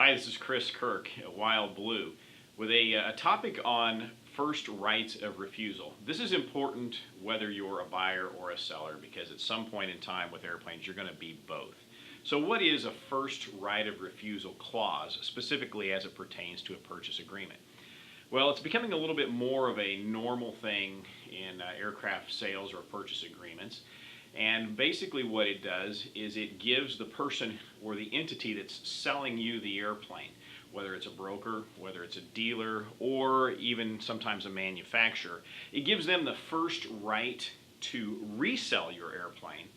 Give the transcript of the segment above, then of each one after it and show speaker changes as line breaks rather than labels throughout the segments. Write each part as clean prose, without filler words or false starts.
Hi, this is Chris Kirk at Wild Blue with a topic on first rights of refusal. This is important whether you're a buyer or a seller because at some point in time with airplanes you're going to be both. So what is a first right of refusal clause, specifically as it pertains to a purchase agreement? Well, it's becoming a little bit more of a normal thing in aircraft sales or purchase agreements. And basically what it does is it gives the person or the entity that's selling you the airplane, whether it's a broker, whether it's a dealer, or even sometimes a manufacturer, it gives them the first right to resell your airplane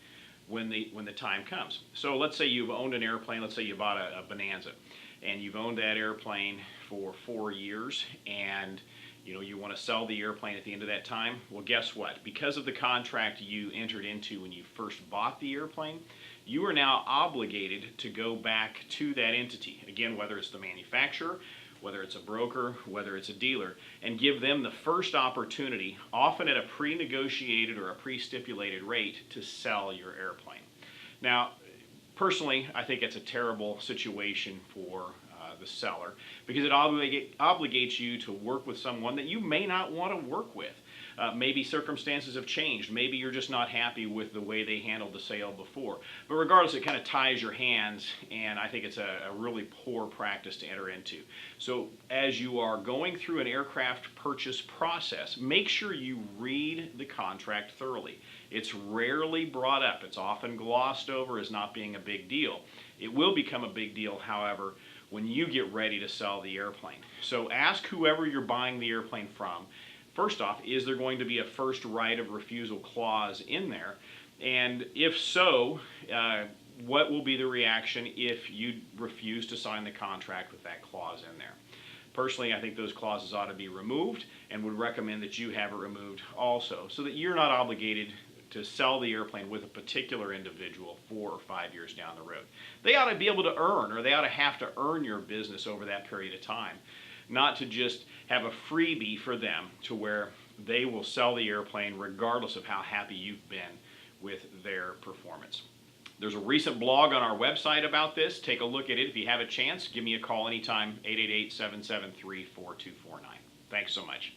when the time comes. So let's say you've owned an airplane, let's say you bought a Bonanza, and you've owned that airplane for 4 years, and you want to sell the airplane at the end of that time. Well, guess what? Because of the contract you entered into when you first bought the airplane, you are now obligated to go back to that entity, again, whether it's the manufacturer, whether it's a broker, whether it's a dealer, and give them the first opportunity, often at a pre-negotiated or a pre-stipulated rate, to sell your airplane. Now, personally, I think it's a terrible situation for the seller because it obligates you to work with someone that you may not want to work with. Maybe circumstances have changed. Maybe you're just not happy with the way they handled the sale before. But regardless, it kind of ties your hands, and I think it's a really poor practice to enter into. So as you are going through an aircraft purchase process, make sure you read the contract thoroughly. It's rarely brought up. It's often glossed over as not being a big deal. It will become a big deal, however, when you get ready to sell the airplane. So ask whoever you're buying the airplane from, first off, is there going to be a first right of refusal clause in there? And if so, what will be the reaction if you refuse to sign the contract with that clause in there? Personally, I think those clauses ought to be removed and would recommend that you have it removed also so that you're not obligated to sell the airplane with a particular individual 4 or 5 years down the road. They ought to be able to earn, or they ought to have to earn your business over that period of time, not to just have a freebie for them to where they will sell the airplane regardless of how happy you've been with their performance. There's a recent blog on our website about this. Take a look at it. If you have a chance, give me a call anytime, 888-773-4249. Thanks so much.